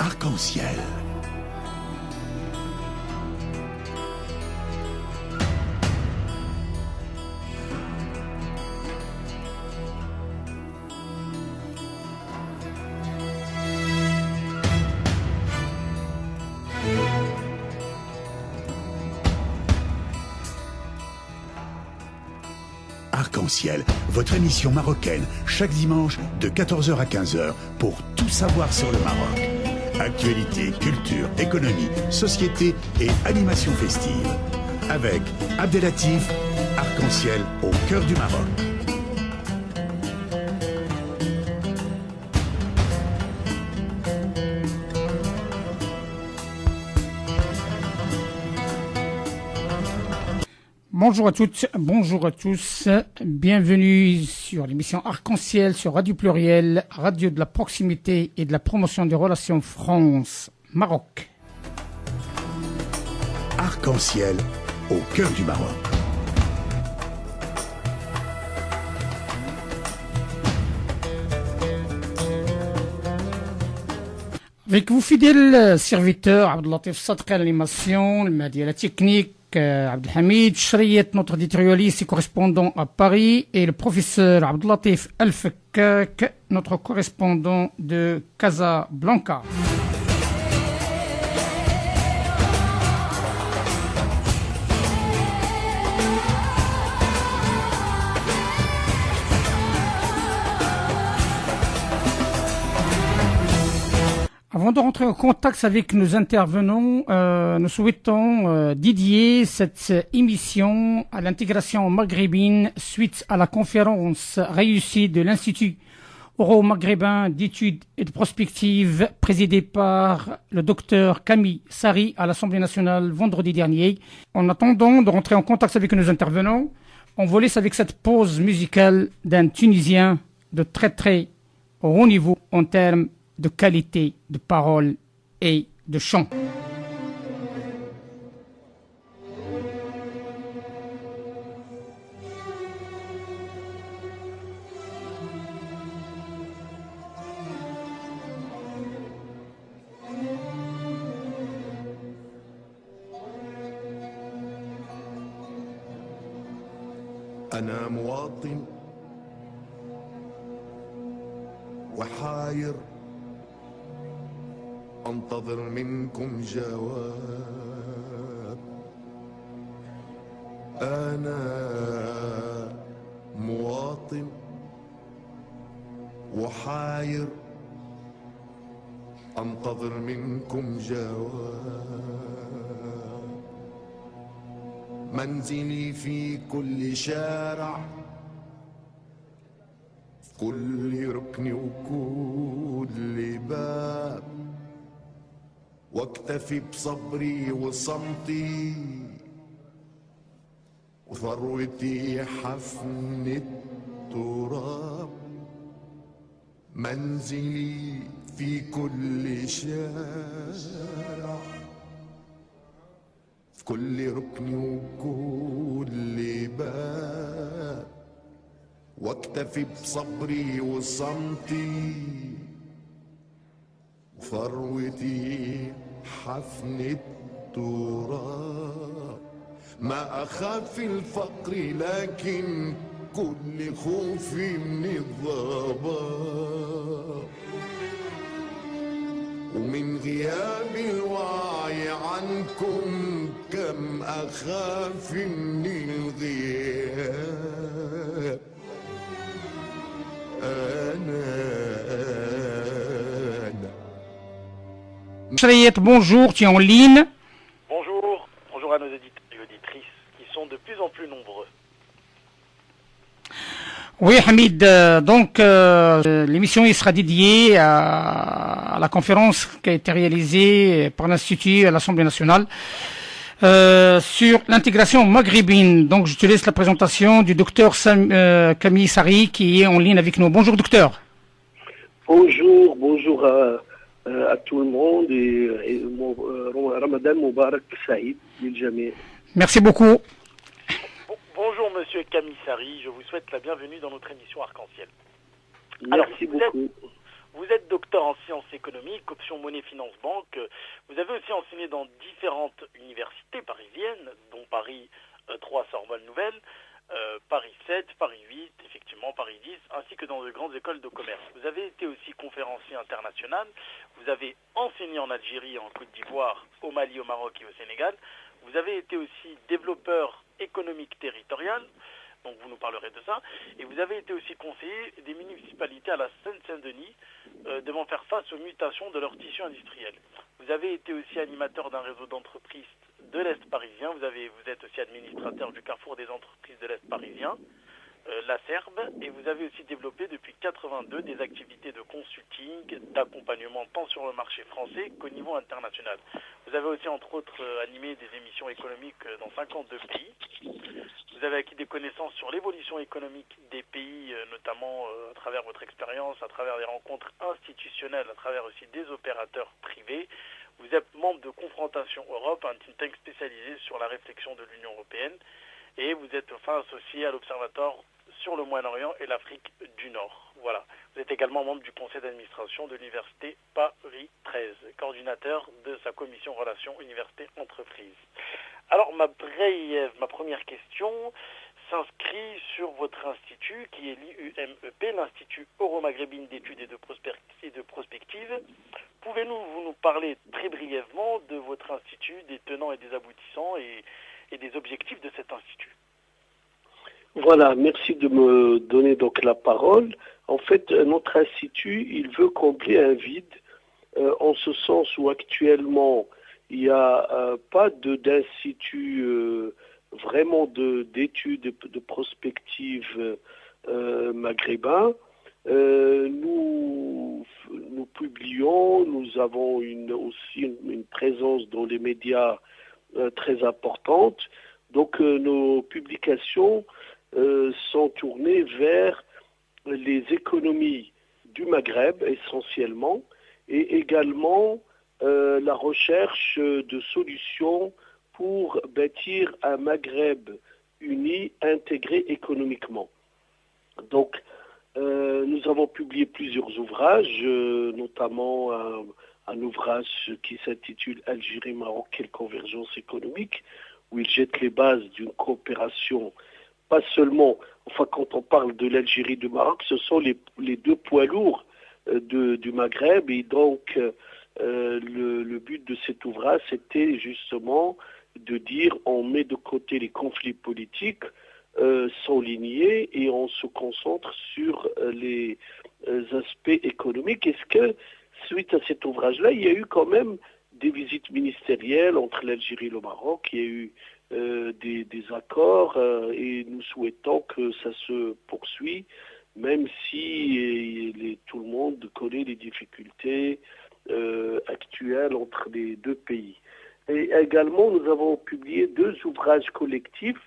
Arc-en-ciel. Arc-en-ciel, votre émission marocaine, chaque dimanche de 14h à 15h pour tout savoir sur le Maroc. Actualité, culture, économie, société et animation festive. Avec Abdelatif, Arc-en-ciel au cœur du Maroc. Bonjour à toutes, bonjour à tous, bienvenue sur l'émission Arc-en-ciel sur Radio Pluriel, radio de la proximité et de la promotion des relations France-Maroc. Arc-en-ciel au cœur du Maroc. Avec vous fidèles serviteurs, Abdelatif Sadq à l'animation, le Mahdi à la technique, Abdelhamid Chriet, notre éditorialiste et correspondant à Paris, et le professeur Abdelatif Al-Fakkak, notre correspondant de Casablanca. Avant de rentrer en contact avec nos intervenants, nous souhaitons dédier cette émission à l'intégration maghrébine suite à la conférence réussie de l'Institut euro-maghrébin d'études et de prospective présidé par le docteur Camille Sari à l'Assemblée nationale vendredi dernier. En attendant de rentrer en contact avec nos intervenants, on vous laisse avec cette pause musicale d'un Tunisien de très très haut niveau en termes de qualité de parole et de chant. أنا مواطن وحاير أنتظر منكم جواب. أنا مواطن وحاير أنتظر منكم جواب. منزلي في كل شارع، في كل ركن وكل باب، واكتفي بصبري وصمتي وثروتي حفن التراب. منزلي في كل شارع، في كل ركن وكل باب، واكتفي بصبري وصمتي ثروتي حفن التراب. ما أخاف الفقر لكن كل خوفي من الضباب، ومن غياب الوعي عنكم كم أخاف من الغياب. Chriet, bonjour, tu es en ligne. Bonjour, bonjour à nos auditeurs et auditrices qui sont de plus en plus nombreux. Oui, Hamid, donc l'émission il sera dédiée à la conférence qui a été réalisée par l'Institut à l'Assemblée nationale sur l'intégration maghrébine. Donc je te laisse la présentation du docteur Camille Sari qui est en ligne avec nous. Bonjour docteur. Bonjour à tout le monde et Ramadan Moubarak Saïd Biljami. Merci beaucoup. Bonjour Monsieur Camille Sari, je vous souhaite la bienvenue dans notre émission Arc-en-ciel. Merci beaucoup. Vous êtes docteur en sciences économiques, option monnaie finance banque. Vous avez aussi enseigné dans différentes universités parisiennes, dont Paris 3 Sorbonne Nouvelle, Paris 7, Paris 8, effectivement Paris 10, ainsi que dans de grandes écoles de commerce. Vous avez été aussi conférencier international. Vous avez enseigné en Algérie, en Côte d'Ivoire, au Mali, au Maroc et au Sénégal. Vous avez été aussi développeur économique territorial. Donc vous nous parlerez de ça. Et vous avez été aussi conseiller des municipalités à la Seine-Saint-Denis devant faire face aux mutations de leur tissu industriel. Vous avez été aussi animateur d'un réseau d'entreprises de l'Est parisien. Vous êtes aussi administrateur du Carrefour des entreprises de l'Est parisien, la Serbe, et vous avez aussi développé depuis 1982 des activités de consulting, d'accompagnement tant sur le marché français qu'au niveau international. Vous avez aussi entre autres animé des émissions économiques dans 52 pays. Vous avez acquis des connaissances sur l'évolution économique des pays, notamment à travers votre expérience, à travers des rencontres institutionnelles, à travers aussi des opérateurs privés. Vous êtes membre de Confrontation Europe, un think tank spécialisé sur la réflexion de l'Union européenne. Et vous êtes enfin associé à l'Observatoire sur le Moyen-Orient et l'Afrique du Nord. Voilà. Vous êtes également membre du conseil d'administration de l'Université Paris 13, coordinateur de sa commission relations université-entreprise. Alors, ma première question s'inscrit sur votre institut, qui est l'IUMEP, l'Institut Euro-Maghrébine d'études et de prospective. Pouvez-vous nous parler très brièvement de votre institut, des tenants et des aboutissants et des objectifs de cet institut? Voilà, merci de me donner donc la parole. En fait, notre institut, il veut combler un vide, en ce sens où actuellement, il n'y a pas d'institut vraiment d'études de prospective maghrébin. Nous publions, nous avons aussi une présence dans les médias très importante. Donc nos publications sont tournées vers les économies du Maghreb essentiellement, et également la recherche de solutions pour bâtir un Maghreb uni, intégré économiquement. Donc nous avons publié plusieurs ouvrages, notamment un ouvrage qui s'intitule Algérie-Maroc, quelle convergence économique, où il jette les bases d'une coopération, pas seulement, enfin quand on parle de l'Algérie et du Maroc, ce sont les deux poids lourds du Maghreb, et donc le but de cet ouvrage, c'était justement de dire on met de côté les conflits politiques sans lignée et on se concentre sur les aspects économiques. Est-ce que suite à cet ouvrage-là, il y a eu quand même des visites ministérielles entre l'Algérie et le Maroc, il y a eu des accords et nous souhaitons que ça se poursuit, même si tout le monde connaît les difficultés actuelles entre les deux pays. Et également, nous avons publié 2 ouvrages collectifs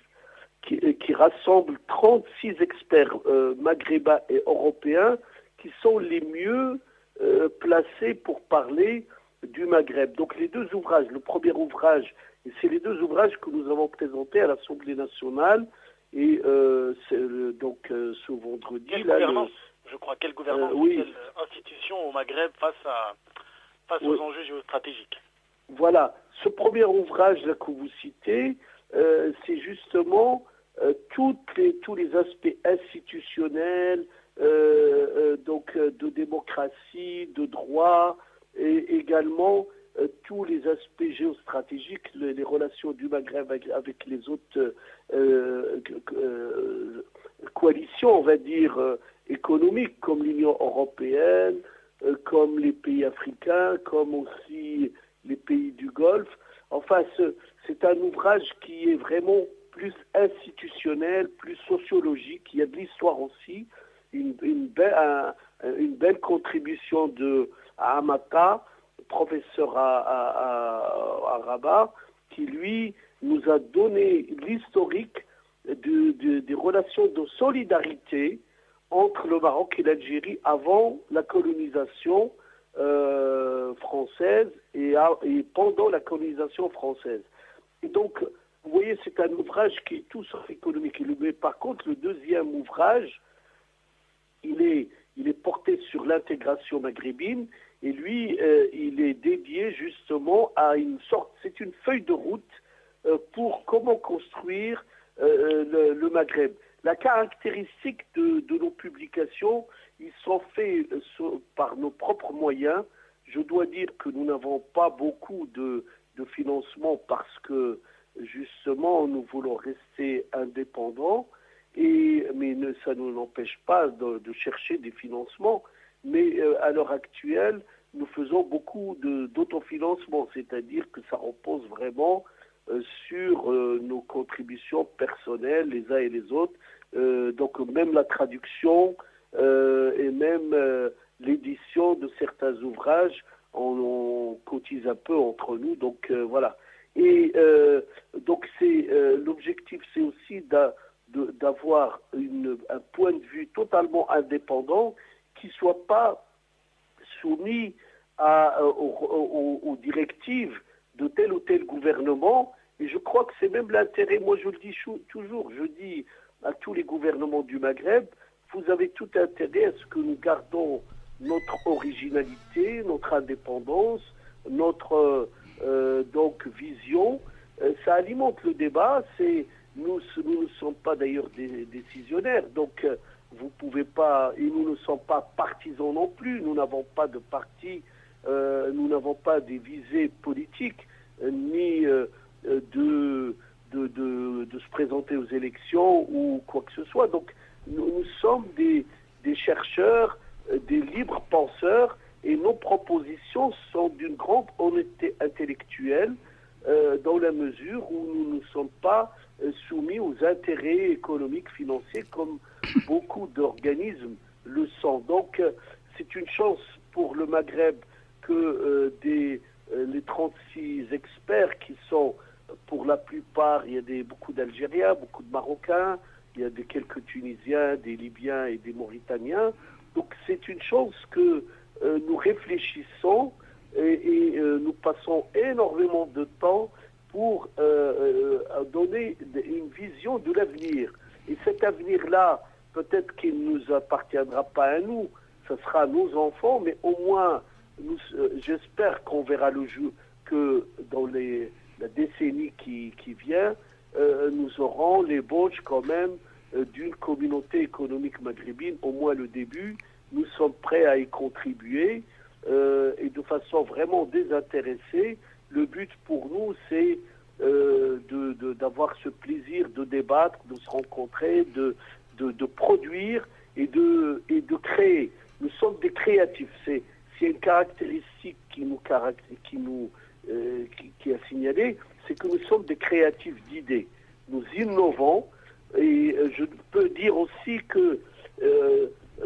qui rassemblent 36 experts maghrébins et européens qui sont les mieux placés pour parler du Maghreb. Donc les 2 ouvrages, le premier ouvrage, et c'est les 2 ouvrages que nous avons présentés à l'Assemblée nationale, et donc ce vendredi... Quelle gouvernance, je crois, quelle gouvernance, oui. Quelle institution au Maghreb face aux enjeux géostratégiques? Voilà, ce premier ouvrage là que vous citez, c'est justement tous les aspects institutionnels, donc de démocratie, de droit, et également tous les aspects géostratégiques, les relations du Maghreb avec les autres coalitions, on va dire, économiques, comme l'Union européenne, comme les pays africains, comme aussi les pays du Golfe. Enfin, c'est un ouvrage qui est vraiment plus institutionnel, plus sociologique. Il y a de l'histoire aussi, une belle contribution de Amata, professeur à Rabat, qui lui nous a donné l'historique des relations de solidarité entre le Maroc et l'Algérie avant la colonisation française et pendant la colonisation française. Et donc, vous voyez, c'est un ouvrage qui est tout sauf économique. Mais par contre, le deuxième ouvrage, il il est porté sur l'intégration maghrébine, et lui, il est dédié justement à une sorte, c'est une feuille de route pour comment construire le Maghreb. La caractéristique de nos publications, ils sont faits par nos propres moyens. Je dois dire que nous n'avons pas beaucoup de financement parce que justement nous voulons rester indépendants, mais ça ne nous empêche pas de chercher des financements. Mais à l'heure actuelle, nous faisons beaucoup d'autofinancement, c'est-à-dire que ça repose vraiment sur nos contributions personnelles les uns et les autres. Donc même la traduction et même l'édition de certains ouvrages, on cotise un peu entre nous. Donc voilà. Et donc l'objectif, c'est aussi d'avoir un point de vue totalement indépendant qui ne soit pas soumis aux directives de tel ou tel gouvernement. Et je crois que c'est même l'intérêt, moi je le dis toujours, je dis à tous les gouvernements du Maghreb, vous avez tout intérêt à ce que nous gardons notre originalité, notre indépendance, notre donc vision. Ça alimente le débat. Nous ne sommes pas d'ailleurs des décisionnaires, donc vous pouvez pas, et nous ne sommes pas partisans non plus. Nous n'avons pas de parti, nous n'avons pas des visées politiques, ni de se présenter aux élections ou quoi que ce soit. Donc nous sommes des chercheurs, des libres penseurs, et nos propositions sont d'une grande honnêteté intellectuelle dans la mesure où nous ne sommes pas soumis aux intérêts économiques, financiers, comme beaucoup d'organismes le sont. Donc c'est une chance pour le Maghreb que les 36 experts qui sont, pour la plupart, il y a beaucoup d'Algériens, beaucoup de Marocains, il y a quelques Tunisiens, des Libyens et des Mauritaniens. Donc c'est une chance que nous réfléchissons et nous passons énormément de temps pour donner une vision de l'avenir. Et cet avenir-là, peut-être qu'il ne nous appartiendra pas à nous, ce sera à nos enfants, mais au moins, j'espère qu'on verra le jour, que dans la décennie qui vient, nous aurons l'ébauche quand même d'une communauté économique maghrébine, au moins le début. Nous sommes prêts à y contribuer et de façon vraiment désintéressée. Le but pour nous, c'est d'avoir ce plaisir de débattre, de se rencontrer, de produire et de créer. Nous sommes des créatifs. C'est une caractéristique qui a signalé, c'est que nous sommes des créatifs d'idées. Nous innovons et je peux dire aussi que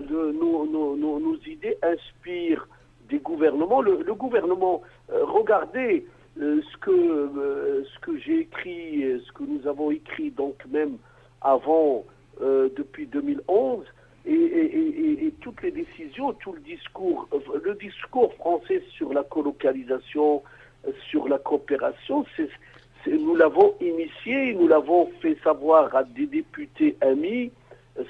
nos idées inspirent des gouvernements. Le gouvernement, regardez ce que j'ai écrit, ce que nous avons écrit donc même avant, depuis 2011, et toutes les décisions, tout le discours français sur la colocalisation, sur la coopération, nous l'avons initié, nous l'avons fait savoir à des députés amis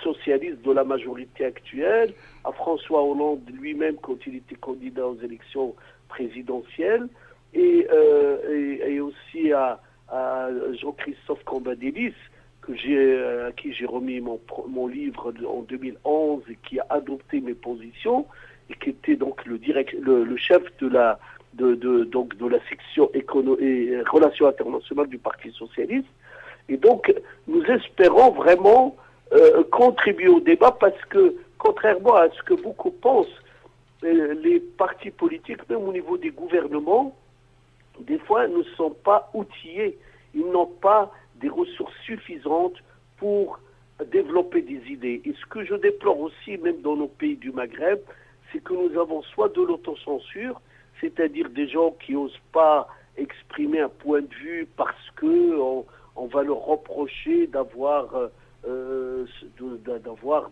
socialistes de la majorité actuelle, à François Hollande lui-même quand il était candidat aux élections présidentielles, et aussi à Jean-Christophe Cambadélis, à qui j'ai remis mon livre en 2011 et qui a adopté mes positions, et qui était donc le chef de la section et relations internationales du Parti socialiste. Et donc, nous espérons vraiment contribuer au débat parce que, contrairement à ce que beaucoup pensent, les partis politiques, même au niveau des gouvernements, des fois ne sont pas outillés. Ils n'ont pas des ressources suffisantes pour développer des idées. Et ce que je déplore aussi, même dans nos pays du Maghreb, c'est que nous avons soit de l'autocensure, c'est-à-dire des gens qui n'osent pas exprimer un point de vue parce qu'on va leur reprocher d'avoir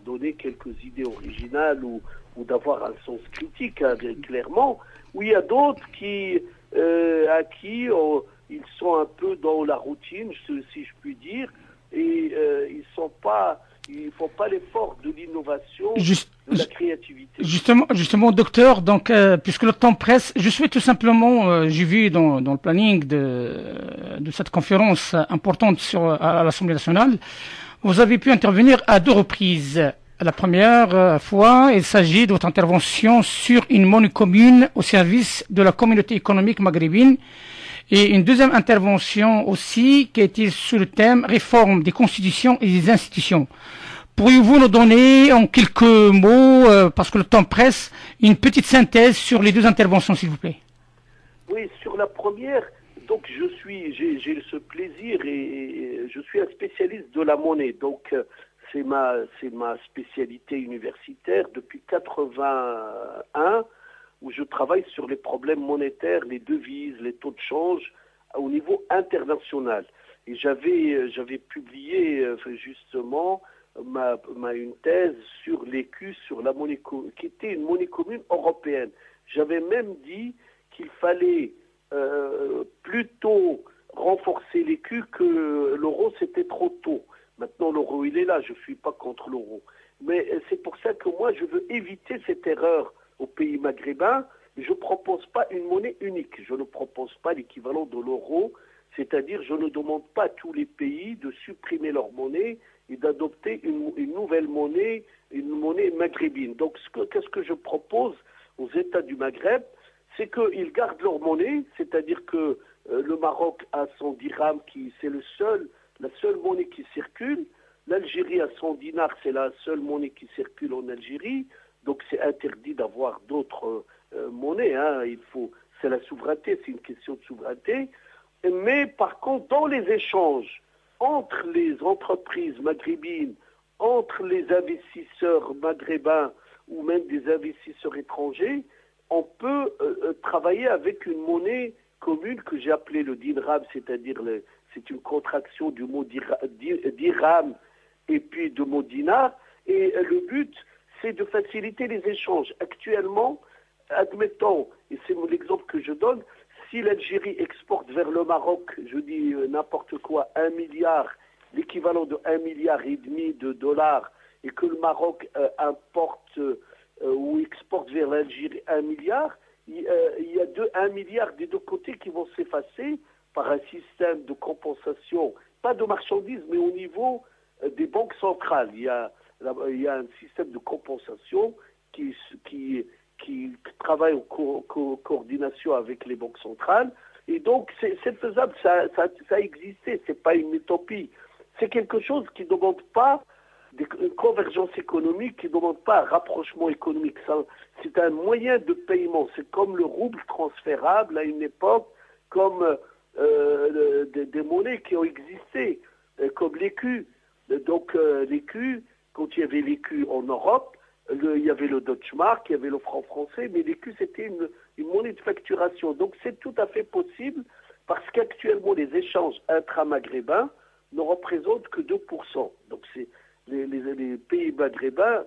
donné quelques idées originales ou d'avoir un sens critique, hein, clairement. Ou il y a d'autres à qui ils sont un peu dans la routine, si je puis dire, et ils sont pas Ils ne font pas l'effort de l'innovation, Juste- de la créativité. Justement, docteur, donc, puisque le temps presse, je souhaite tout simplement, j'ai vu dans le planning de cette conférence importante à l'Assemblée nationale, vous avez pu intervenir à 2 reprises. La première fois, il s'agit de votre intervention sur une monnaie commune au service de la communauté économique maghrébine. Et une deuxième intervention aussi qui a été sur le thème réforme des constitutions et des institutions. Pourriez-vous nous donner en quelques mots, parce que le temps presse, une petite synthèse sur les 2 interventions, s'il vous plaît? Oui, sur la première, donc j'ai ce plaisir et je suis un spécialiste de la monnaie. Donc c'est ma spécialité universitaire depuis 81, où je travaille sur les problèmes monétaires, les devises, les taux de change au niveau international. Et j'avais publié justement une thèse sur l'écu, sur la monnaie qui était une monnaie commune européenne. J'avais même dit qu'il fallait plutôt renforcer l'écu que l'euro, c'était trop tôt. Maintenant, l'euro, il est là, je ne suis pas contre l'euro. Mais c'est pour ça que moi, je veux éviter cette erreur au pays maghrébin. Je ne propose pas une monnaie unique. Je ne propose pas l'équivalent de l'euro. C'est-à-dire, je ne demande pas à tous les pays de supprimer leur monnaie et d'adopter une nouvelle monnaie, une monnaie maghrébine. Donc, qu'est-ce que je propose aux États du Maghreb? C'est qu'ils gardent leur monnaie, c'est-à-dire que le Maroc a son dirham, c'est la seule monnaie qui circule. L'Algérie a son dinar, c'est la seule monnaie qui circule en Algérie. Donc, c'est interdit d'avoir d'autres monnaies. Hein. C'est la souveraineté, c'est une question de souveraineté. Mais par contre, dans les échanges entre les entreprises maghrébines, entre les investisseurs maghrébins ou même des investisseurs étrangers, on peut travailler avec une monnaie commune que j'ai appelée le dirham, c'est-à-dire c'est une contraction du mot dirham et puis du mot dinar. Et le but, c'est de faciliter les échanges. Actuellement, admettons, et c'est l'exemple que je donne, si l'Algérie exporte vers le Maroc, je dis n'importe quoi, 1 milliard, l'équivalent de 1,5 milliard de dollars, et que le Maroc importe ou exporte vers l'Algérie 1 milliard, il y a 1 milliard des 2 côtés qui vont s'effacer par un système de compensation, pas de marchandises, mais au niveau des banques centrales. Il y a un système de compensation qui travaille en coordination avec les banques centrales. Et donc, c'est faisable, ça a existé, c'est pas une utopie. C'est quelque chose qui ne demande pas une convergence économique, qui ne demande pas un rapprochement économique. C'est un moyen de paiement. C'est comme le rouble transférable à une époque, comme des monnaies qui ont existé, comme l'écu. Donc, l'écu, quand il y avait l'écu en Europe, il y avait le Deutschmark, il y avait le franc français, mais l'écu, c'était une monnaie de facturation. Donc, c'est tout à fait possible parce qu'actuellement, les échanges intra-maghrébins ne représentent que 2%. Donc, les pays maghrébins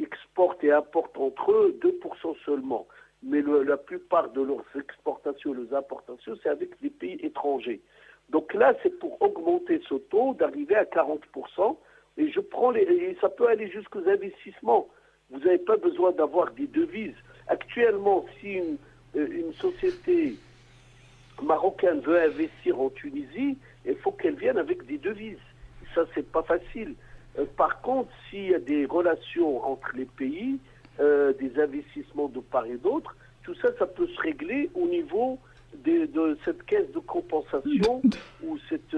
exportent et importent entre eux 2% seulement. Mais la plupart de leurs exportations, leurs importations, c'est avec des pays étrangers. Donc là, c'est pour augmenter ce taux, d'arriver à 40%. Et et ça peut aller jusqu'aux investissements. Vous n'avez pas besoin d'avoir des devises. Actuellement, si une société marocaine veut investir en Tunisie, il faut qu'elle vienne avec des devises. Ça, c'est pas facile. Par contre, s'il y a des relations entre les pays, des investissements de part et d'autre, tout ça, ça peut se régler au niveau de cette caisse de compensation ou cette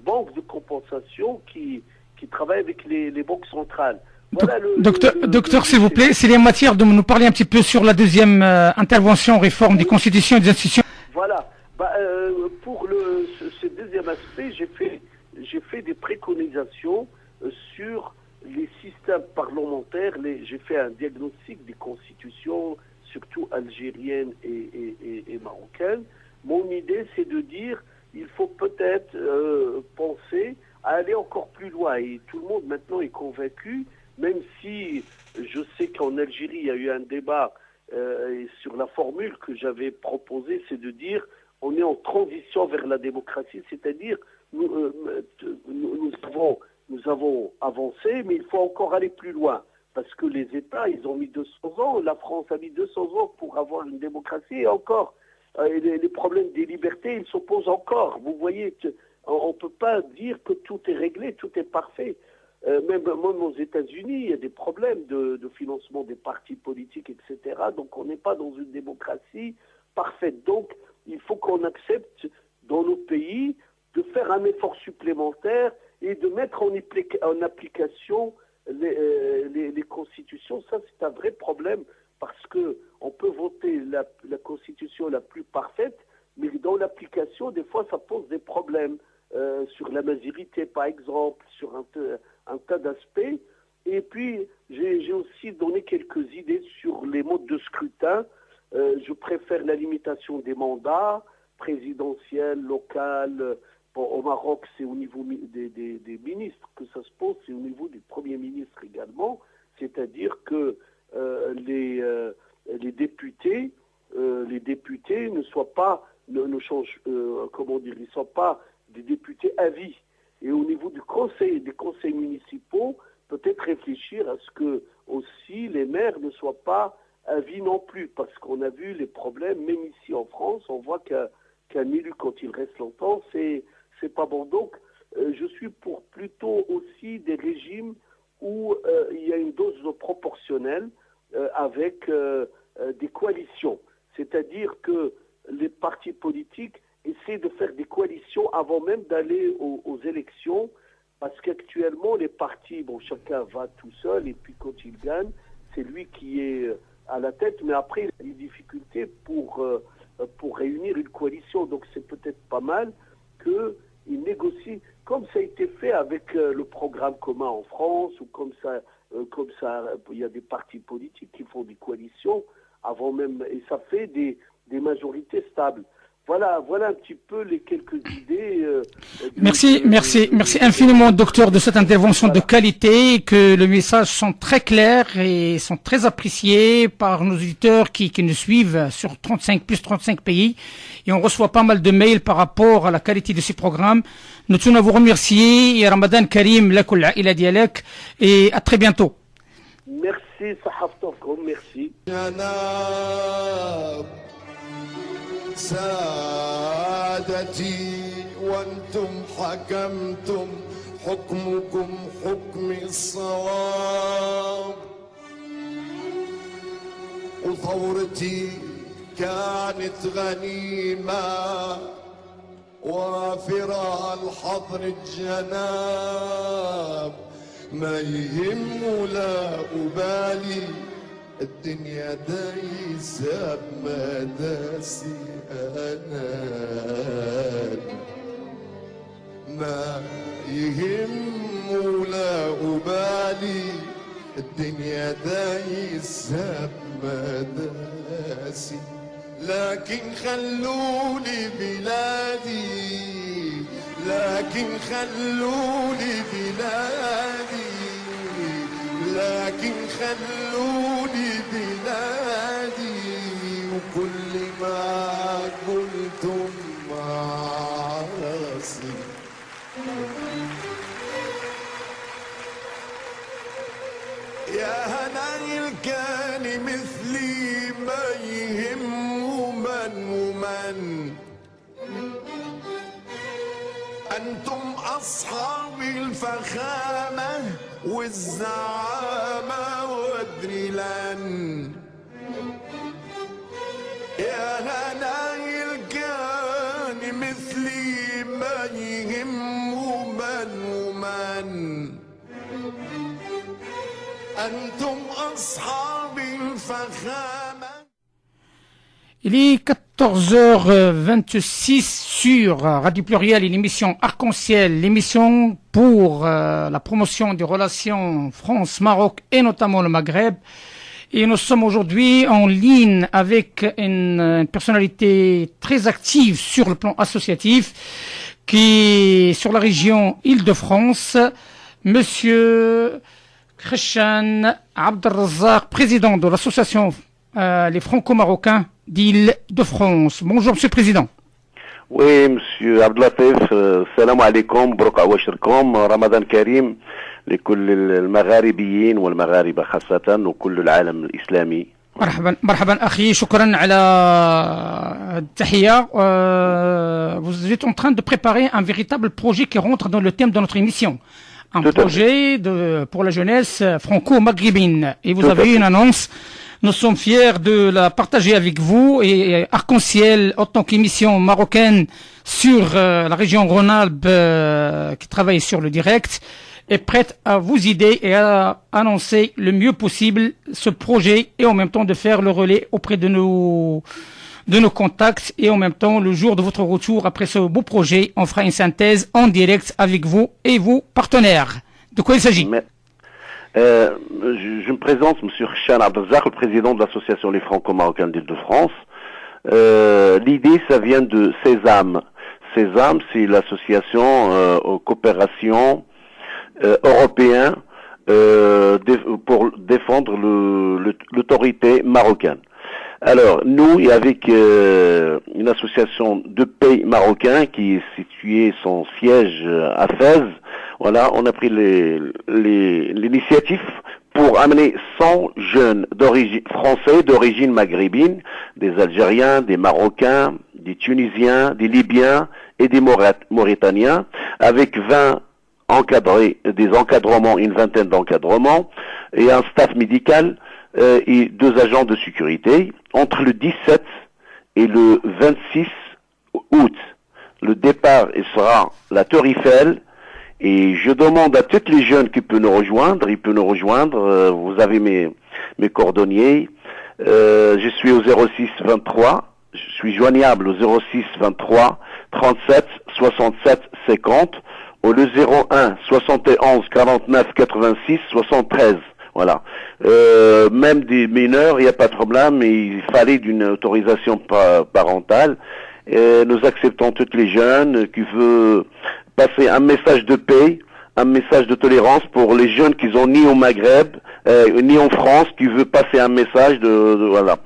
banque de compensation qui travaille avec les banques centrales. Voilà docteur, s'il vous plaît, c'est en matière de nous parler un petit peu sur la deuxième intervention, réforme des constitutions et des institutions. Voilà. Pour ce deuxième aspect, j'ai fait des préconisations sur les systèmes parlementaires. J'ai fait un diagnostic des constitutions, surtout algériennes et marocaines. Mon idée, c'est de dire il faut peut-être penser à aller encore plus loin. Et tout le monde maintenant est convaincu, même si je sais qu'en Algérie, il y a eu un débat sur la formule que j'avais proposée, c'est de dire on est en transition vers la démocratie, c'est-à-dire nous avons avancé, mais il faut encore aller plus loin. Parce que les États, ils ont mis 200 ans, la France a mis 200 ans pour avoir une démocratie, et encore, les problèmes des libertés, ils s'opposent encore. Vous voyez, on ne peut pas dire que tout est réglé, tout est parfait. Même aux États-Unis, il y a des problèmes de financement des partis politiques, etc. Donc on n'est pas dans une démocratie parfaite. Donc il faut qu'on accepte dans nos pays de faire un effort supplémentaire et de mettre en application les constitutions. Ça, c'est un vrai problème parce qu'on peut voter la constitution la plus parfaite, mais dans l'application, des fois, ça pose des problèmes. Sur la majorité, par exemple, sur un tas d'aspects. Et puis, j'ai aussi donné quelques idées sur les modes de scrutin. Je préfère la limitation des mandats, présidentiels, local. Bon, au Maroc, c'est au niveau des ministres que ça se pose, c'est au niveau du Premier ministre également. C'est-à-dire que les députés ne soient pas, ne changent, ils ne sont pas des députés à vie. Et au niveau des conseils municipaux, peut-être réfléchir à ce que aussi les maires ne soient pas à vie non plus, parce qu'on a vu les problèmes, même ici en France, on voit qu'un élu, quand il reste longtemps, c'est pas bon. Donc, je suis pour plutôt aussi des régimes où il y a une dose proportionnelle avec des coalitions. C'est-à-dire que les partis politiques essayer de faire des coalitions avant même d'aller aux élections, parce qu'actuellement, les partis, chacun va tout seul, et puis quand il gagne, c'est lui qui est à la tête, mais après, il a des difficultés pour réunir une coalition. Donc c'est peut-être pas mal qu'il négocie, comme ça a été fait avec le programme commun en France, ou comme ça, il y a des partis politiques qui font des coalitions avant même, et ça fait des majorités stables. Voilà un petit peu les quelques idées. Merci infiniment, docteur, de cette intervention de qualité, que les messages sont très clairs et sont très appréciés par nos auditeurs qui nous suivent sur 35 pays. Et on reçoit pas mal de mails par rapport à la qualité de ces programmes. Nous tenons à vous remercier. Et Ramadan Karim, lakul ila dialek. Et à très bientôt. Merci, Sahaftovkom, merci. سادتي وانتم حكمتم حكمكم حكم الصواب وثورتي كانت غنيمة وافرة الحضر الجناب ما يهم ولا أبالي الدنيا دايسة بمداسي أنا ما يهم ولا أبالي الدنيا دايسة بمداسي لكن خلوني بلادي لكن خلوني بلادي لكن خلوني بلادي وكل ما قلتم معاصي يا هنايل كان مثلي ما يهم من ومن أنتم أصحاب الفخامة والزعامة وادري لن يا هنايل كان مثلي ما يهم من ومن أنتم أصحاب الفخامة. Il est 14h26 sur Radio Pluriel, une émission Arc-en-Ciel, l'émission pour la promotion des relations France-Maroc et notamment le Maghreb. Et nous sommes aujourd'hui en ligne avec une personnalité très active sur le plan associatif qui est sur la région Île-de-France, Monsieur Christian Abdelrazak, président de l'association les Franco-Marocains d'Île-de-France. Bonjour, Monsieur le Président. Oui, monsieur Abdelatif, salam alaikum, برك عواشركم رمضان كريم لكل المغاربيين والمغاربة خاصة وكل العالم الإسلامي. مرحبا أخي, شكرا على التحية. Vous êtes en train de préparer un véritable projet qui rentre dans le thème de notre émission. Un projet pour la jeunesse franco-maghrébine. Et vous avez une annonce. Nous sommes fiers de la partager avec vous. Et Arc-en-Ciel, en tant qu'émission marocaine sur la région Rhône-Alpes qui travaille sur le direct, est prête à vous aider et à annoncer le mieux possible ce projet et en même temps de faire le relais auprès de nos contacts et en même temps le jour de votre retour après ce beau projet, on fera une synthèse en direct avec vous et vos partenaires. De quoi il s'agit? Je me présente, monsieur Khchan Abdelzak, le président de l'association Les Franco-Marocains d'Île-de-France. L'idée, ça vient de Sésame. Sésame, c'est l'association coopération européen pour défendre l'autorité marocaine. Alors, nous, et avec une association de pays marocains qui est située, son siège à Fès, voilà, on a pris l'initiative pour amener 100 jeunes français d'origine maghrébine, des Algériens, des Marocains, des Tunisiens, des Libyens et des Mauritaniens, avec 20 des encadrements, une vingtaine d'encadrements, et un staff médical et 2 agents de sécurité, entre le 17 et le 26 août. Le départ sera la Tour Eiffel, et je demande à tous les jeunes qui peuvent nous rejoindre, vous avez mes coordonnées, je suis au 06 23, je suis joignable au 06 23 37 67 50, ou le 01 71 49 86 73. Voilà. Même des mineurs, il n'y a pas de problème, mais il fallait d'une autorisation parentale. Nous acceptons toutes les jeunes qui veulent passer un message de paix, un message de tolérance pour les jeunes qui sont ni au Maghreb, ni en France, qui veulent passer un message voilà.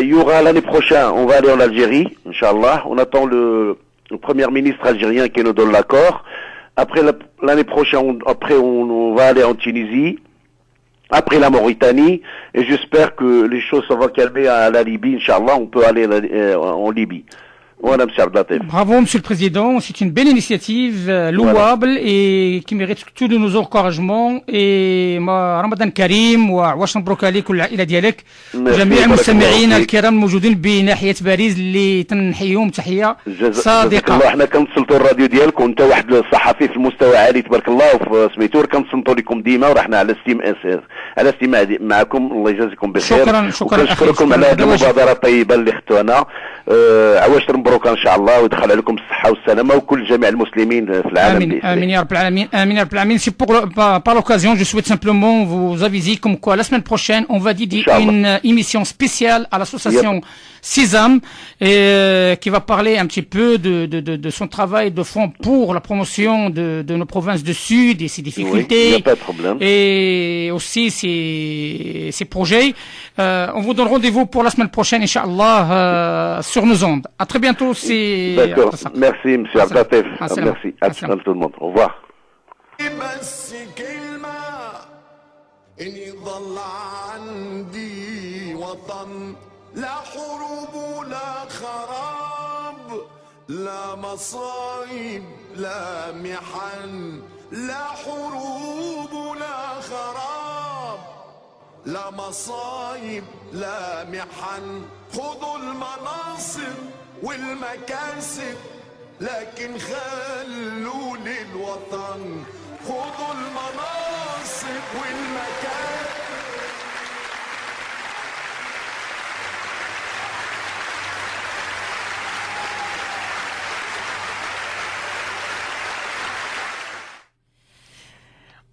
Il y aura l'année prochaine, on va aller en Algérie, Inch'Allah. On attend le premier ministre algérien qui nous donne l'accord. Après l'année prochaine, on va aller en Tunisie, après la Mauritanie, et j'espère que les choses vont calmer à la Libye, Inch'Allah, on peut aller en Libye. Voilà, monsieur Abdelatif. Bravo, monsieur le président. C'est une belle initiative, louable et qui mérite tous nos encouragements. Et رمضان كريم وعواش مبروك عليك والعائلة ديالك وجميع المستمعين الكرام الموجودين بناحية باريس اللي تنحيهم تحية صادقة. الله، احنا كنسلطوا الراديو ديالكم، وانت واحد الصحفي في المستوى عالي تبارك الله، وسميتو كنصنتوا لكم ديما، ورحنا على استماع معكم. الله يجازيكم بخير. شكرا ونشكركم على هذه المبادرة الطيبة اللي اختونا. عواش مبروك ان شاء الله، ويدخل عليكم الصحة والسلامة وكل جميع المسلمين في العالم. آمين يا رب العالمين. آمين يا رب العالمين. C'est par l'occasion, je souhaite simplement vous aviser comme quoi la semaine prochaine, on va dédier une émission spéciale à l'association Sésame, qui va parler un petit peu de son travail de fond pour la promotion de nos provinces du Sud et ses difficultés. Oui, y a pas de problème. Et aussi ses projets. On vous donne rendez-vous pour la semaine prochaine, Inch'Allah, sur nos ondes. À très bientôt. D'accord. Merci, monsieur Abdelatif. Merci. À tout le monde. Au revoir. بس كلمة إن يضل عندي وطن، لا حروب ولا خراب، لا مصايب لا محن، لا حروب ولا خراب، لا مصايب لا محن. خذوا المناصب والمكاسب لكن خلوا للوطن، خذوا المناصب والمكاسب.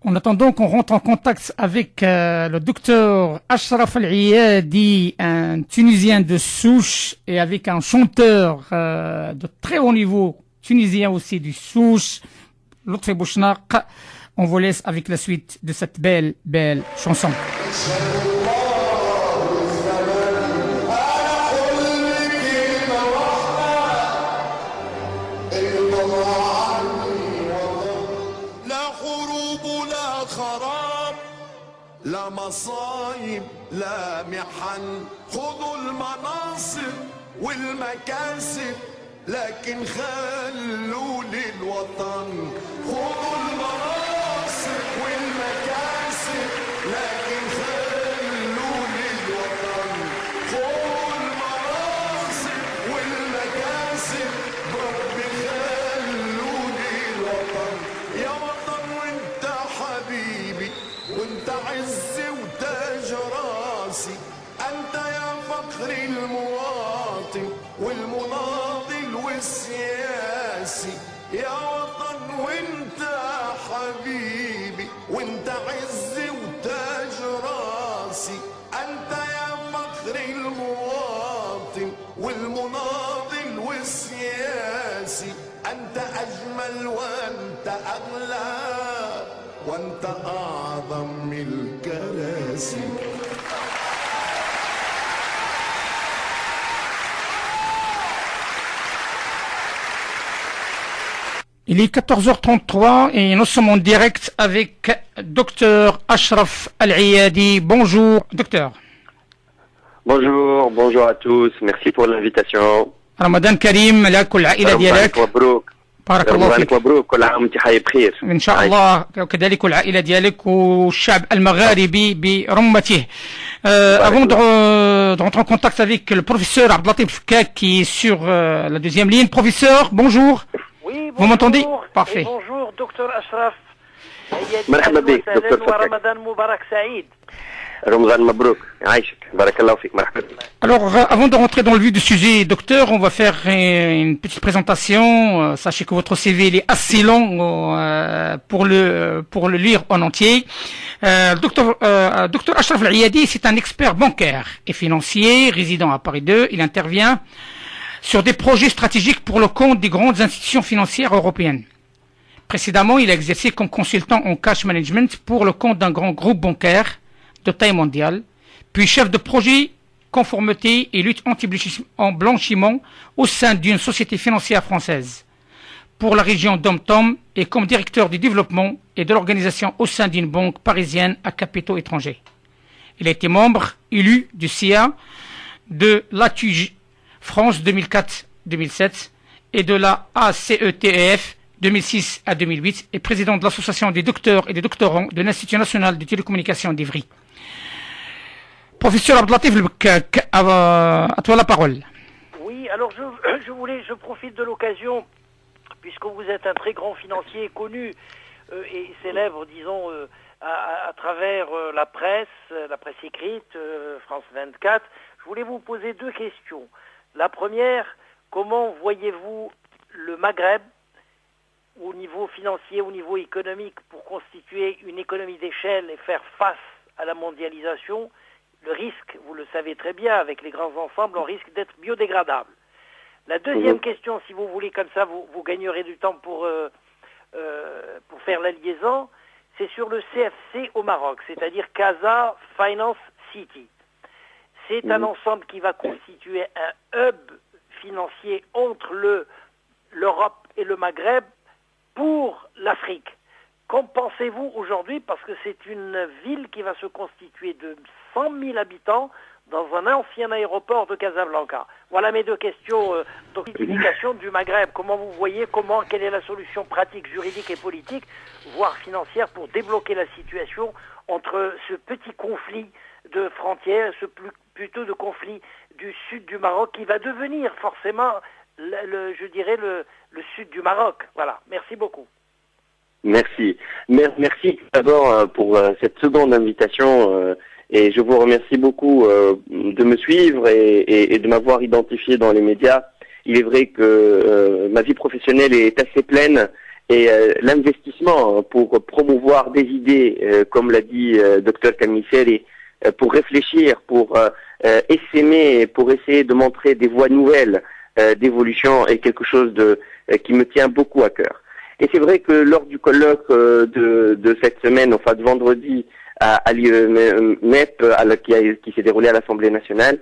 En attendant qu'on rentre en contact avec le docteur Ashraf Al-Iyadi, un Tunisien de souche, et avec un chanteur de très haut niveau, tunisien aussi du souche, Lotfi Bouchnaq, on vous laisse avec la suite de cette belle chanson. طبعا خذوا المناصب والمكاسب لكن خلوا للوطن. خذوا المناصب والمكاسب لكن خلوا للوطن. خذوا المناصب والمكاسب رب خلوا للوطن. يا وطن وانت حبيبي وانت عزي وتاج راسي، انت يا فخر المواطن والمناضل والسياسي. يا وطن وانت حبيبي وانت عزي وتاج راسي، انت يا فخر المواطن والمناضل والسياسي. انت اجمل وانت اغلى وانت اعظم من الكراسي. Il est 14h33 et nous sommes en direct avec Dr Ashraf Al-Iyadi. Bonjour, docteur. Bonjour à tous. Merci pour l'invitation. Ramadan Karim, لك والعائلة ديالك. مبروك. بارك الله فيك. مبروك، كل عام وانت بخير. إن شاء الله وكذلك العائلة ديالك والشعب المغاربي برمته. Avant de rentrer en contact avec le professeur Abdelatif Fkak qui est sur la deuxième ligne. Professeur, bonjour. Oui, bonjour. Vous m'entendez? Parfait. Bonjour, docteur Ashraf. مرحبا بك دكتور فتحي. ورمضان مبارك سعيد. رمضان مبروك، عايشك، بارك الله فيك، مرحبا بك. Alors, avant de rentrer dans le vif du sujet, docteur, on va faire une petite présentation. Sachez que votre CV il est assez long pour le lire en entier. Docteur Ashraf Al-Iyadi, c'est un expert bancaire et financier résidant à Paris 2. Il intervient sur des projets stratégiques pour le compte des grandes institutions financières européennes. Précédemment, il a exercé comme consultant en cash management pour le compte d'un grand groupe bancaire de taille mondiale, puis chef de projet conformité et lutte anti-blanchiment au sein d'une société financière française pour la région d'Om-Tom et comme directeur du développement et de l'organisation au sein d'une banque parisienne à capitaux étrangers. Il a été membre élu du CIA de l'ATUG France 2004-2007 et de la ACETEF 2006 à 2008 et président de l'association des docteurs et des doctorants de l'Institut national de télécommunications d'Ivry. Professeur Abdelatif Fkak, à toi la parole. Oui, alors je profite de l'occasion, puisque vous êtes un très grand financier connu et célèbre, disons, à travers la presse écrite, France 24, je voulais vous poser deux questions. La première, comment voyez-vous le Maghreb au niveau financier, au niveau économique, pour constituer une économie d'échelle et faire face à la mondialisation? Le risque, vous le savez très bien, avec les grands ensembles, on risque d'être biodégradable. La deuxième question, si vous voulez, comme ça, vous gagnerez du temps pour faire la liaison, c'est sur le CFC au Maroc, c'est-à-dire Casa Finance City. C'est un ensemble qui va constituer un hub financier entre l'Europe et le Maghreb pour l'Afrique. Qu'en pensez-vous aujourd'hui? Parce que c'est une ville qui va se constituer de 100 000 habitants dans un ancien aéroport de Casablanca. Voilà mes deux questions d'identification du Maghreb. Comment vous voyez, quelle est la solution pratique, juridique et politique, voire financière, pour débloquer la situation entre ce petit conflit de frontières, plutôt de conflit du sud du Maroc qui va devenir forcément, je dirais, le sud du Maroc. Voilà, merci beaucoup. Merci d'abord pour cette seconde invitation et je vous remercie beaucoup de me suivre et de m'avoir identifié dans les médias. Il est vrai que ma vie professionnelle est assez pleine et l'investissement pour promouvoir des idées, comme l'a dit Dr Kamiferi, pour réfléchir, pour essaimer, pour essayer de montrer des voies nouvelles d'évolution est quelque chose qui me tient beaucoup à cœur. Et c'est vrai que lors du colloque de cette semaine, enfin de vendredi, à l'IEMEP, qui s'est déroulé à l'Assemblée nationale,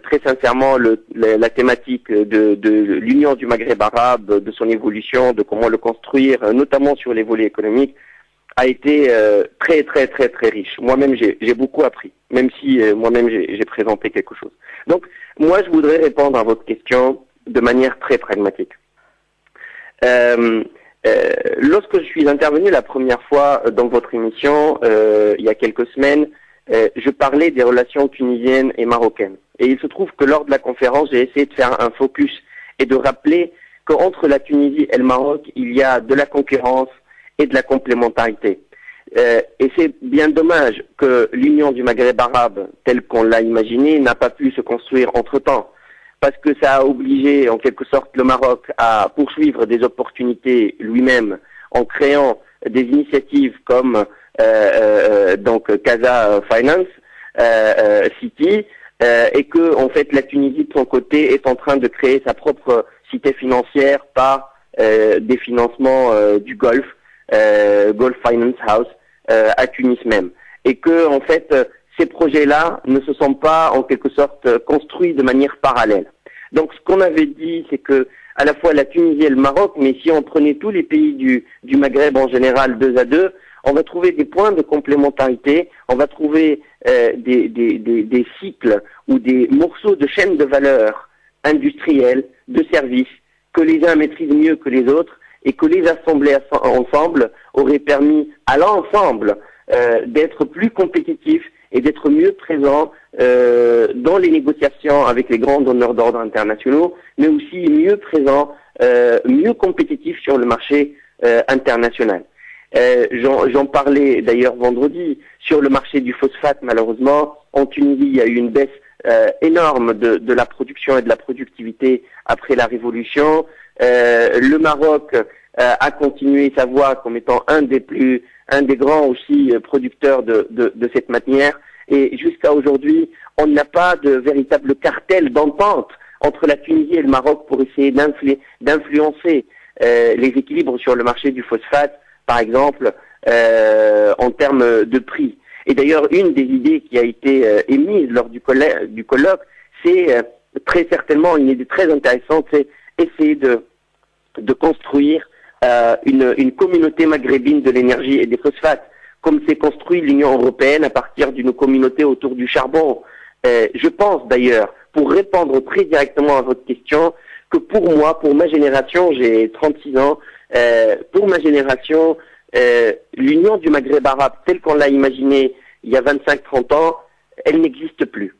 très sincèrement, la thématique de l'Union du Maghreb arabe, de son évolution, de comment le construire, notamment sur les volets économiques, a été très très très très riche. Moi-même j'ai beaucoup appris, même si moi-même j'ai présenté quelque chose. Donc moi je voudrais répondre à votre question de manière très pragmatique. Lorsque je suis intervenu la première fois dans votre émission il y a quelques semaines, je parlais des relations tunisiennes et marocaines. Et il se trouve que lors de la conférence, j'ai essayé de faire un focus et de rappeler qu'entre la Tunisie et le Maroc, il y a de la concurrence et de la complémentarité. Et c'est bien dommage que l'union du Maghreb arabe, telle qu'on l'a imaginée, n'a pas pu se construire entre-temps. Parce que ça a obligé en quelque sorte le Maroc à poursuivre des opportunités lui-même en créant des initiatives comme donc Casa Finance City, et que en fait la Tunisie de son côté est en train de créer sa propre cité financière par des financements du Golfe, Gulf Finance House à Tunis même, et que en fait ces projets-là ne se sont pas en quelque sorte construits de manière parallèle. Donc ce qu'on avait dit, c'est que à la fois la Tunisie et le Maroc, mais si on prenait tous les pays du Maghreb en général 2 à 2, on va trouver des points de complémentarité, on va trouver des cycles ou des morceaux de chaînes de valeur industrielles, de services, que les uns maîtrisent mieux que les autres, et que les assembler ensemble aurait permis à l'ensemble d'être plus compétitifs et d'être mieux présents dans les négociations avec les grands donneurs d'ordre internationaux, mais aussi mieux présents, mieux compétitifs sur le marché international. J'en parlais d'ailleurs vendredi sur le marché du phosphate. Malheureusement, en Tunisie, il y a eu une baisse énorme de la production et de la productivité après la révolution. Le Maroc a continué sa voie comme étant un des grands aussi producteurs de cette matière. Et jusqu'à aujourd'hui, on n'a pas de véritable cartel d'entente entre la Tunisie et le Maroc pour essayer d'influencer les équilibres sur le marché du phosphate, par exemple, en termes de prix. Et d'ailleurs, une des idées qui a été émise lors du colloque, c'est très certainement une idée très intéressante, c'est essayer de construire une communauté maghrébine de l'énergie et des phosphates, comme s'est construit l'Union européenne à partir d'une communauté autour du charbon. Je pense d'ailleurs, pour répondre très directement à votre question, que pour moi, pour ma génération, j'ai 36 ans, pour ma génération, l'Union du Maghreb arabe, telle qu'on l'a imaginée il y a 25-30 ans, elle n'existe plus.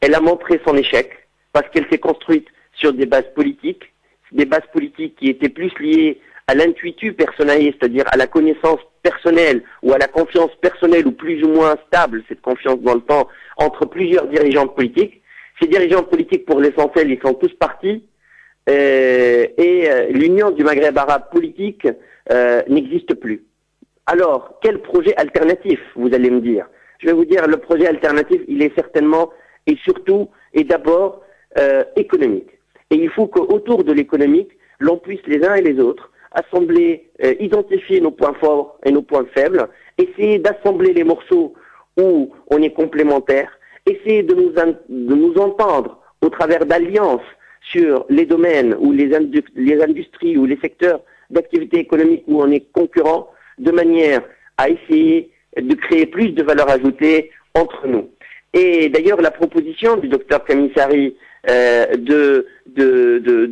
Elle a montré son échec parce qu'elle s'est construite sur des bases politiques qui étaient plus liées à l'intuitu personnel, c'est-à-dire à la connaissance personnelle ou à la confiance personnelle ou plus ou moins stable, cette confiance dans le temps, entre plusieurs dirigeants politiques. Ces dirigeants politiques, pour l'essentiel, ils sont tous partis, et l'Union du Maghreb arabe politique n'existe plus. Alors, quel projet alternatif, vous allez me dire? Je vais vous dire, le projet alternatif, il est certainement et surtout et d'abord économique. Et il faut qu'autour de l'économique, l'on puisse les uns et les autres assembler, identifier nos points forts et nos points faibles, essayer d'assembler les morceaux où on est complémentaires, essayer de nous entendre au travers d'alliances sur les domaines ou les industries ou les secteurs d'activité économique où on est concurrent, de manière à essayer de créer plus de valeur ajoutée entre nous. Et d'ailleurs, la proposition du docteur Camissari de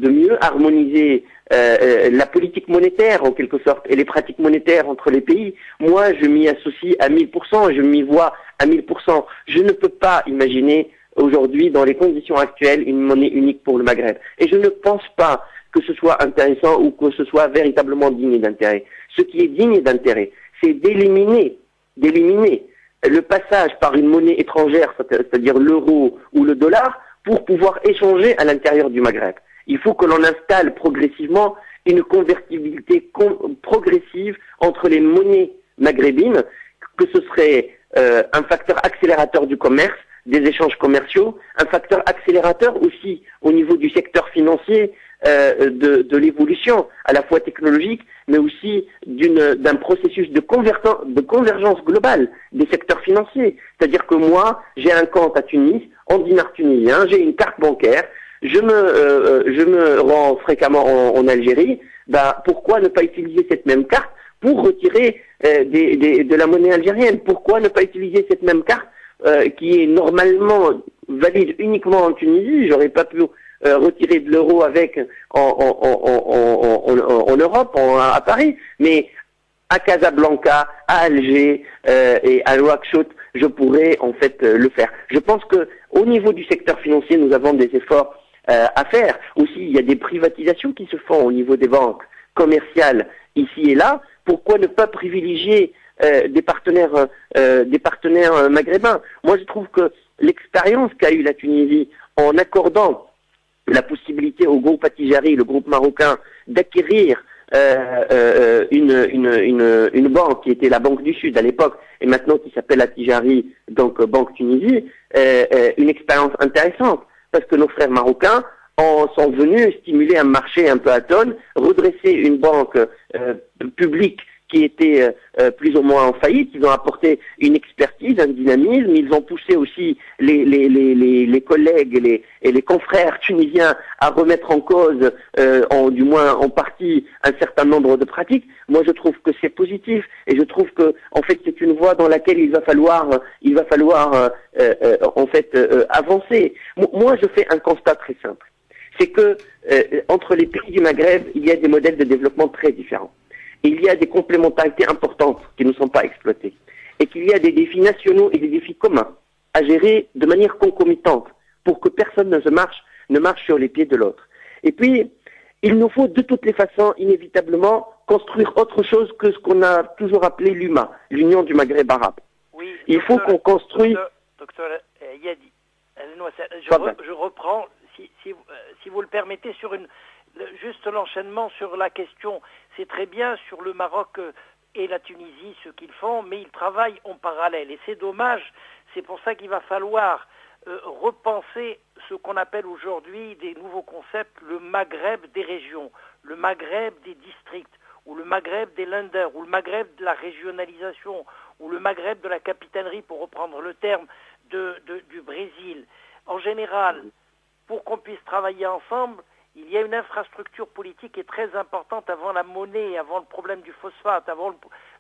mieux harmoniser la politique monétaire en quelque sorte et les pratiques monétaires entre les pays, moi je m'y associe à 1000%, je m'y vois à 1000%. Je ne peux pas imaginer aujourd'hui, dans les conditions actuelles, une monnaie unique pour le Maghreb. Et je ne pense pas que ce soit intéressant ou que ce soit véritablement digne d'intérêt. Ce qui est digne d'intérêt, c'est d'éliminer le passage par une monnaie étrangère, c'est-à-dire l'euro ou le dollar, pour pouvoir échanger à l'intérieur du Maghreb. Il faut que l'on installe progressivement une convertibilité progressive entre les monnaies maghrébines, que ce serait un facteur accélérateur du commerce, des échanges commerciaux, un facteur accélérateur aussi au niveau du secteur financier, de l'évolution à la fois technologique, mais aussi d'un processus de convergence globale des secteurs financiers. C'est-à-dire que moi, j'ai un compte à Tunis, en dinar tunisien, j'ai une carte bancaire, je me rends fréquemment en Algérie, pourquoi ne pas utiliser cette même carte pour retirer de la monnaie algérienne. Pourquoi ne pas utiliser cette même carte qui est normalement valide uniquement en Tunisie? J'aurais pas pu retirer de l'euro avec en Europe, à Paris, mais à Casablanca, à Alger et à Nouakchott, je pourrais en fait le faire. Je pense que au niveau du secteur financier, nous avons des efforts à faire. Aussi, il y a des privatisations qui se font au niveau des banques commerciales ici et là. Pourquoi ne pas privilégier des partenaires maghrébins? Moi, je trouve que l'expérience qu'a eu la Tunisie en accordant la possibilité au groupe Attijari, le groupe marocain, d'acquérir une banque qui était la Banque du Sud à l'époque et maintenant qui s'appelle Attijari, donc Banque Tunisie, une expérience intéressante parce que nos frères marocains sont venus stimuler un marché un peu atone, redresser une banque publique qui était plus ou moins en faillite. Ils ont apporté une expertise, un dynamisme. Ils ont poussé aussi les collègues et les confrères tunisiens à remettre en cause, du moins en partie, un certain nombre de pratiques. Moi, je trouve que c'est positif et je trouve que, en fait, c'est une voie dans laquelle il va falloir avancer. Moi, je fais un constat très simple. C'est que entre les pays du Maghreb, il y a des modèles de développement très différents. Il y a des complémentarités importantes qui ne sont pas exploitées. Et qu'il y a des défis nationaux et des défis communs à gérer de manière concomitante pour que personne ne marche sur les pieds de l'autre. Et puis, il nous faut de toutes les façons, inévitablement, construire autre chose que ce qu'on a toujours appelé l'UMA, l'Union du Maghreb arabe. Oui, il faut qu'on construise... Docteur Yadi, je reprends, si vous le permettez, sur juste l'enchaînement sur la question. C'est très bien sur le Maroc et la Tunisie ce qu'ils font, mais ils travaillent en parallèle. Et c'est dommage, c'est pour ça qu'il va falloir repenser ce qu'on appelle aujourd'hui des nouveaux concepts, le Maghreb des régions, le Maghreb des districts, ou le Maghreb des lenders, ou le Maghreb de la régionalisation, ou le Maghreb de la capitainerie, pour reprendre le terme du Brésil. En général, pour qu'on puisse travailler ensemble, il y a une infrastructure politique qui est très importante avant la monnaie, avant le problème du phosphate, avant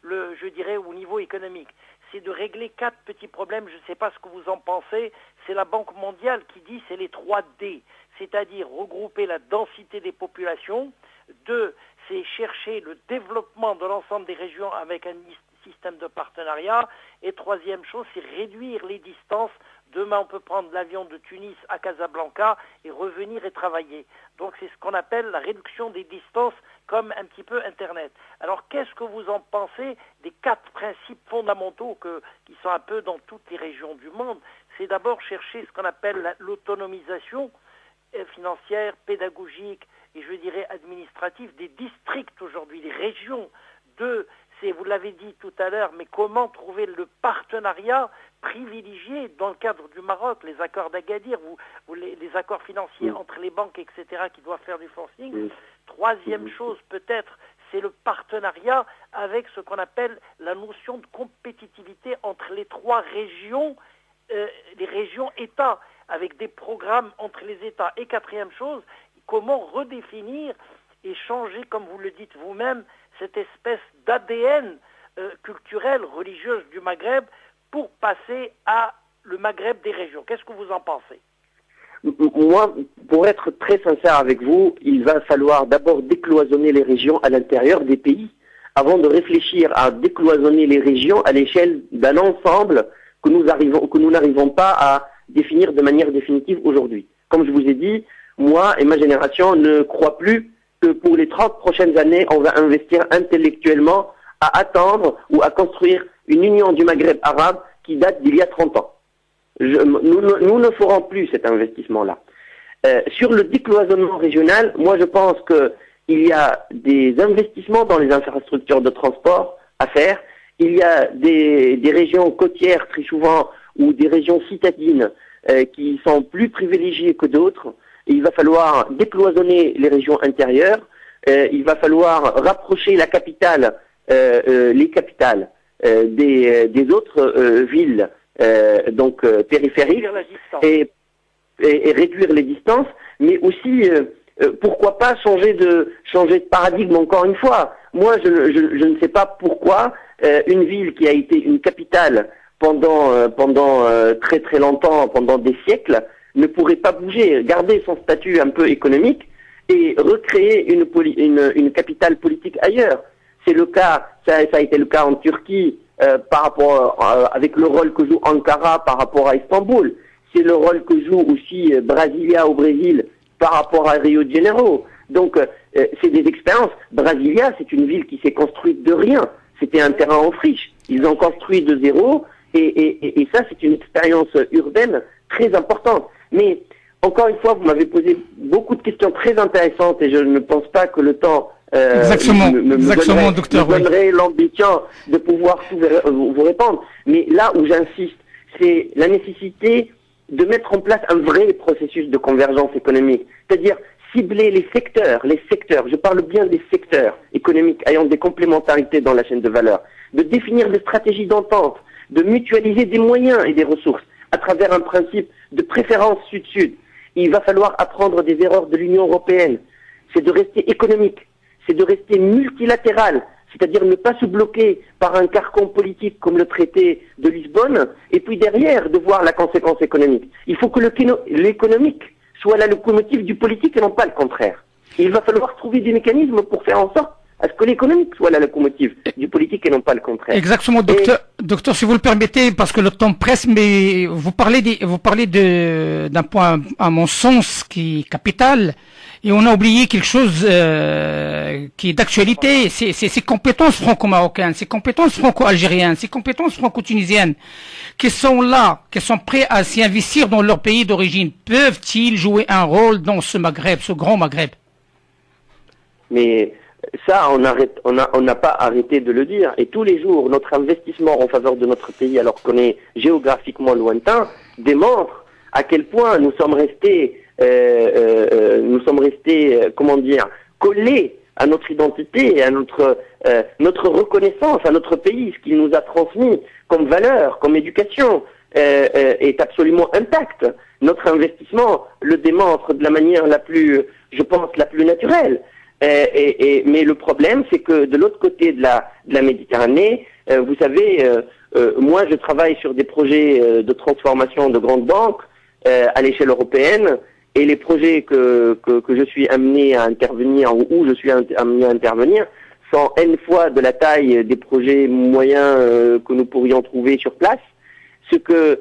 je dirais au niveau économique. C'est de régler 4 petits problèmes, je ne sais pas ce que vous en pensez, c'est la Banque mondiale qui dit c'est les 3 D, c'est-à-dire regrouper la densité des populations. 2, c'est chercher le développement de l'ensemble des régions avec un système de partenariat. Et 3e chose, c'est réduire les distances. Demain, on peut prendre l'avion de Tunis à Casablanca et revenir et travailler. Donc, c'est ce qu'on appelle la réduction des distances, comme un petit peu Internet. Alors, qu'est-ce que vous en pensez des 4 principes fondamentaux qui sont un peu dans toutes les régions du monde? C'est d'abord chercher ce qu'on appelle l'autonomisation financière, pédagogique et, je dirais, administrative des districts aujourd'hui, des régions. 2, vous l'avez dit tout à l'heure, mais comment trouver le partenariat privilégié dans le cadre du Maroc, les accords d'Agadir, les accords financiers entre les banques, etc., qui doivent faire du forcing. 3e chose, peut-être, c'est le partenariat avec ce qu'on appelle la notion de compétitivité entre les 3 régions, les régions-États, avec des programmes entre les États. Et 4e chose, comment redéfinir et changer, comme vous le dites vous-même, cette espèce d'ADN culturelle, religieuse du Maghreb pour passer à le Maghreb des régions. Qu'est-ce que vous en pensez? Moi, pour être très sincère avec vous, il va falloir d'abord décloisonner les régions à l'intérieur des pays avant de réfléchir à décloisonner les régions à l'échelle d'un ensemble que nous n'arrivons pas à définir de manière définitive aujourd'hui. Comme je vous ai dit, moi et ma génération ne croient plus que pour les 30 prochaines années, on va investir intellectuellement à attendre ou à construire une union du Maghreb arabe qui date d'il y a 30 ans. Nous ne ferons plus cet investissement-là. Sur le décloisonnement régional, moi je pense qu'il y a des investissements dans les infrastructures de transport à faire. Il y a des régions côtières très souvent ou des régions citadines qui sont plus privilégiées que d'autres. Il va falloir décloisonner les régions intérieures. Il va falloir rapprocher la capitale, les capitales des autres villes périphériques et réduire les distances, mais aussi pourquoi pas changer de paradigme encore une fois. moi je ne sais pas pourquoi une ville qui a été une capitale pendant très très longtemps, pendant des siècles, ne pourrait pas bouger, garder son statut un peu économique et recréer une capitale politique ailleurs. C'est le cas, ça a été le cas en Turquie par rapport avec le rôle que joue Ankara par rapport à Istanbul. C'est le rôle que joue aussi Brasilia au Brésil par rapport à Rio de Janeiro. Donc c'est des expériences. Brasilia, c'est une ville qui s'est construite de rien. C'était un terrain en friche. Ils ont construit de zéro et ça, c'est une expérience urbaine très importante. Mais encore une fois, vous m'avez posé beaucoup de questions très intéressantes et je ne pense pas que le temps me donnerait l'ambition de pouvoir tout vous répondre. Mais là où j'insiste, c'est la nécessité de mettre en place un vrai processus de convergence économique. C'est-à-dire cibler les secteurs, je parle bien des secteurs économiques ayant des complémentarités dans la chaîne de valeur, de définir des stratégies d'entente, de mutualiser des moyens et des ressources à travers un principe de préférence sud-sud. Il va falloir apprendre des erreurs de l'Union européenne. C'est de rester économique, c'est de rester multilatéral, c'est-à-dire ne pas se bloquer par un carcan politique comme le traité de Lisbonne, et puis derrière de voir la conséquence économique. Il faut que l'économique soit la locomotive du politique et non pas le contraire. Il va falloir trouver des mécanismes pour faire en sorte à ce que l'économique soit la locomotive du politique et non pas le contraire. Exactement, docteur, si vous le permettez, parce que le temps presse, mais vous parlez d'un point, à mon sens, qui est capital, et on a oublié quelque chose qui est d'actualité, c'est ces compétences franco-marocaines, ces compétences franco-algériennes, ces compétences franco-tunisiennes, qui sont là, qui sont prêts à s'y investir dans leur pays d'origine. Peuvent-ils jouer un rôle dans ce Maghreb, ce grand Maghreb? Mais ça, on n'a pas arrêté de le dire. Et tous les jours, notre investissement en faveur de notre pays, alors qu'on est géographiquement lointain, démontre à quel point nous sommes restés, collés à notre identité et à notre reconnaissance à notre pays, ce qu'il nous a transmis comme valeur, comme éducation, est absolument intact. Notre investissement le démontre de la manière la plus naturelle. Mais le problème, c'est que de l'autre côté de la Méditerranée, vous savez, moi je travaille sur des projets de transformation de grandes banques à l'échelle européenne, et les projets que je suis amené à intervenir, ou où je suis amené à intervenir, sont N fois de la taille des projets moyens que nous pourrions trouver sur place. Ce que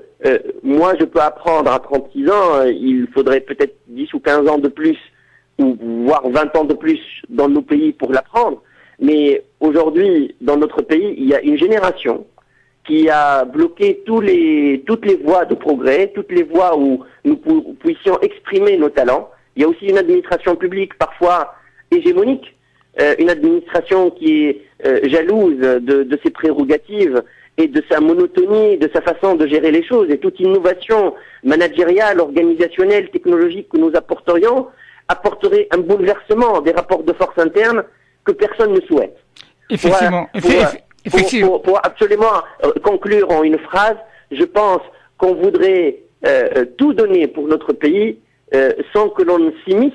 moi je peux apprendre à 36 ans, il faudrait peut-être 10 ou 15 ans de plus, ou voire 20 ans de plus dans nos pays pour l'apprendre. Mais aujourd'hui, dans notre pays, il y a une génération qui a bloqué toutes les voies de progrès, toutes les voies où nous puissions exprimer nos talents. Il y a aussi une administration publique parfois hégémonique, une administration qui est jalouse de ses prérogatives et de sa monotonie, de sa façon de gérer les choses. Et toute innovation managériale, organisationnelle, technologique que nous apporterait un bouleversement des rapports de force internes que personne ne souhaite. Effectivement. Pour absolument conclure en une phrase, je pense qu'on voudrait tout donner pour notre pays sans que l'on s'immisce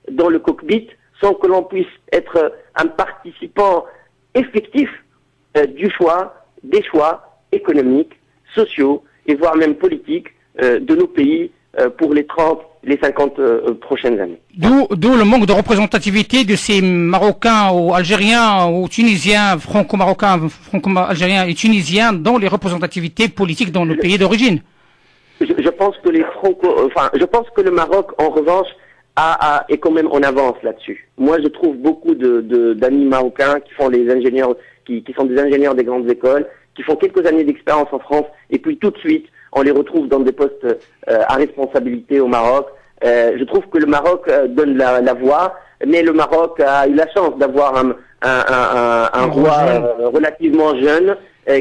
dans le cockpit, sans que l'on puisse être un participant effectif des choix économiques, sociaux et voire même politiques de nos pays pour les 30, les 50 prochaines années. D'où le manque de représentativité de ces Marocains ou Algériens ou Tunisiens, franco-marocains, franco-algériens et Tunisiens dans les représentativités politiques dans le pays d'origine. Je pense que je pense que le Maroc, en revanche, est quand même en avance là-dessus. Moi, je trouve beaucoup d'amis marocains qui font les ingénieurs, qui sont des ingénieurs des grandes écoles, qui font quelques années d'expérience en France, et puis tout de suite, on les retrouve dans des postes à responsabilité au Maroc. Je trouve que le Maroc donne la voie, mais le Maroc a eu la chance d'avoir un roi relativement jeune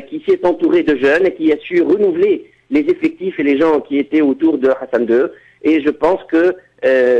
qui s'est entouré de jeunes et qui a su renouveler les effectifs et les gens qui étaient autour de Hassan II. Et je pense que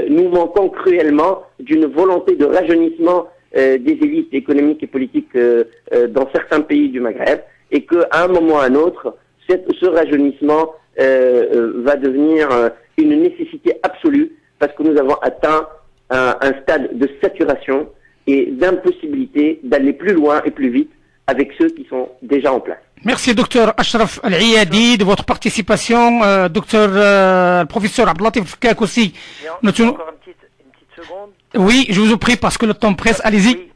nous manquons cruellement d'une volonté de rajeunissement des élites économiques et politiques dans certains pays du Maghreb, et qu'à un moment ou à un autre, ce rajeunissement va devenir une nécessité absolue, parce que nous avons atteint un stade de saturation et d'impossibilité d'aller plus loin et plus vite avec ceux qui sont déjà en place. Merci, docteur Ashraf Al-Iyadi, de votre participation. Docteur, professeur Abdelatif Fkak aussi. Encore une petite seconde. Oui, je vous en prie, parce que le temps presse. Allez-y. Oui.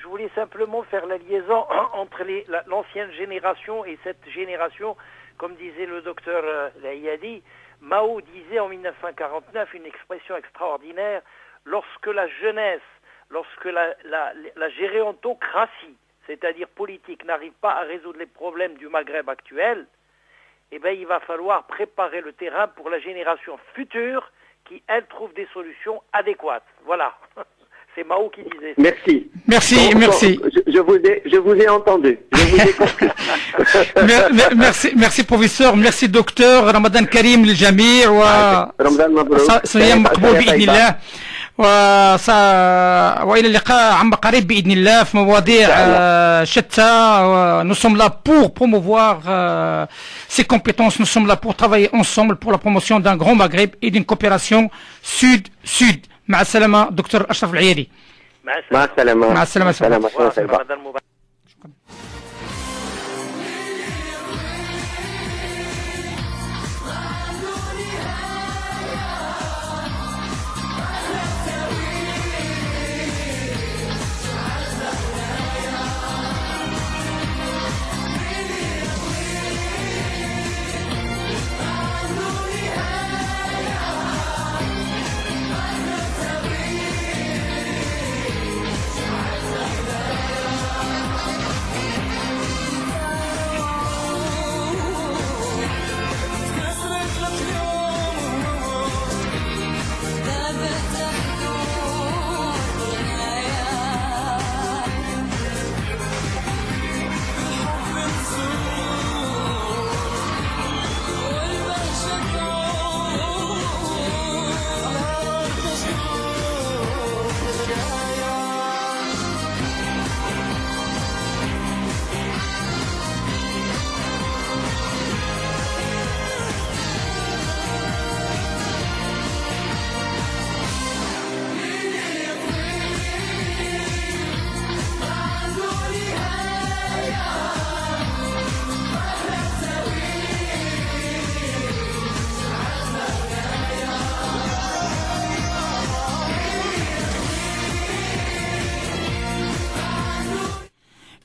Je voulais simplement faire la liaison entre l'ancienne génération et cette génération. Comme disait le docteur Al-Iyadi, Mao disait en 1949 une expression extraordinaire: lorsque la jeunesse, lorsque la gérontocratie, c'est-à-dire politique, n'arrive pas à résoudre les problèmes du Maghreb actuel, eh bien, il va falloir préparer le terrain pour la génération future qui, elle, trouve des solutions adéquates. Voilà. C'est Mao qui disait ça. Merci. Merci, donc, merci. Donc, je vous ai entendu. Je vous ai compris. merci, professeur. Merci, docteur. Ramadan Karim للجميع رمضان مبروك. صيام مقبول بإذن الله. وإلى اللقاء عم قريب بإذن الله في مواضيع شتى. Nous sommes là pour promouvoir ces compétences. Nous sommes là pour travailler ensemble pour la promotion d'un grand Maghreb et d'une coopération sud-sud. مع السلامة دكتور أشرف العيادي. مع السلامة. مع السلامة.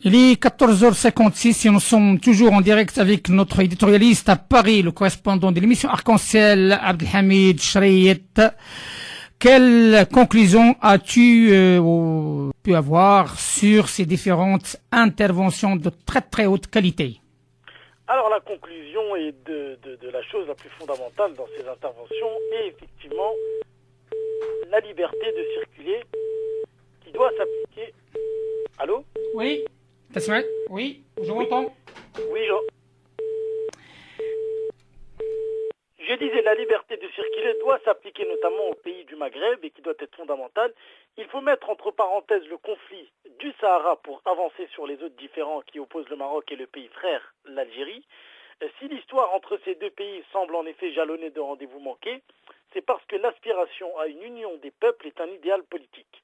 Il est 14h56 et nous sommes toujours en direct avec notre éditorialiste à Paris, le correspondant de l'émission Arc-en-Ciel, Abdelhamid Chriet. Quelle conclusion as-tu pu avoir sur ces différentes interventions de très très haute qualité? Alors la conclusion est de la chose la plus fondamentale dans ces interventions est effectivement la liberté de circuler qui doit s'appliquer. Allô? Oui. Oui, je m'entends. Oui, je disais la liberté de circuler doit s'appliquer notamment aux pays du Maghreb et qui doit être fondamentale. Il faut mettre entre parenthèses le conflit du Sahara pour avancer sur les autres différends qui opposent le Maroc et le pays frère, l'Algérie. Si l'histoire entre ces deux pays semble en effet jalonnée de rendez-vous manqués, c'est parce que l'aspiration à une union des peuples est un idéal politique.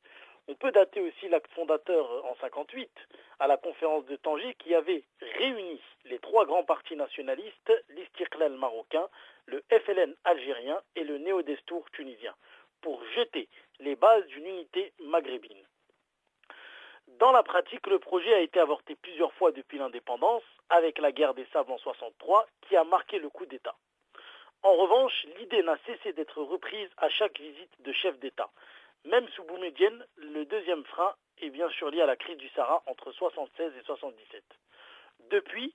On peut dater aussi l'acte fondateur en 1958 à la conférence de Tanger qui avait réuni les trois grands partis nationalistes, l'Istiqlal marocain, le FLN algérien et le Néo-Destour tunisien, pour jeter les bases d'une unité maghrébine. Dans la pratique, le projet a été avorté plusieurs fois depuis l'indépendance, avec la guerre des Sables en 1963 qui a marqué le coup d'État. En revanche, l'idée n'a cessé d'être reprise à chaque visite de chef d'État. Même sous Boumedienne, le deuxième frein est bien sûr lié à la crise du Sahara entre 1976 et 1977. Depuis,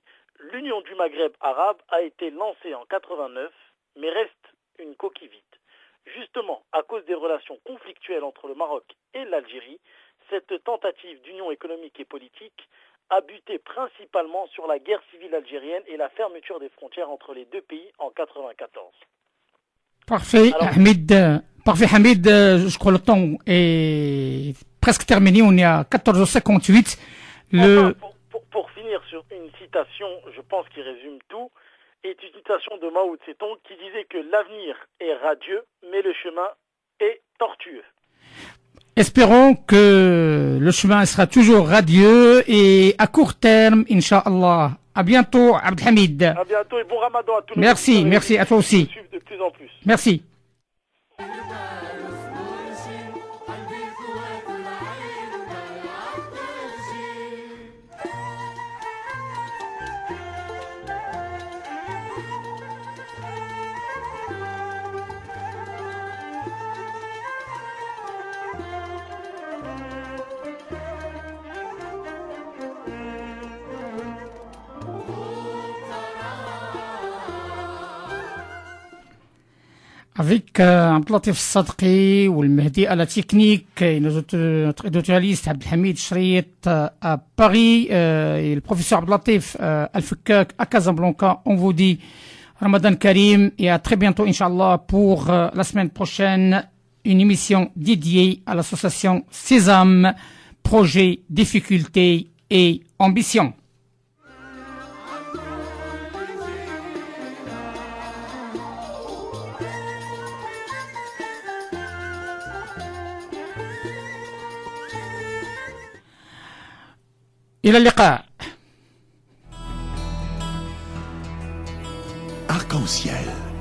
l'Union du Maghreb arabe a été lancée en 1989, mais reste une coquille vide. Justement, à cause des relations conflictuelles entre le Maroc et l'Algérie, cette tentative d'union économique et politique a buté principalement sur la guerre civile algérienne et la fermeture des frontières entre les deux pays en 1994. Parfait, Hamid. Parfait, Hamid. Je crois que le temps est presque terminé. On est à 14h58. Pour finir sur une citation, je pense qu'il résume tout, est une citation de Mao Tse-tung qui disait que l'avenir est radieux, mais le chemin est tortueux. Espérons que le chemin sera toujours radieux et à court terme, Inch'Allah. À bientôt, Abdelhamid. À bientôt et bon Ramadan à tous. Merci à toi aussi. De plus en plus. Merci. Avec Abdelatif Sadqi ou le Mehdi à la technique et notre éditorialiste Abdelhamid Chrit à Paris et le professeur Abdelatif Al-Fukak à Casablanca, on vous dit Ramadan Karim et à très bientôt Inch'Allah pour la semaine prochaine une émission dédiée à l'association Sésame, projet, difficultés et ambition. إلى اللقاء. Arc-en-ciel.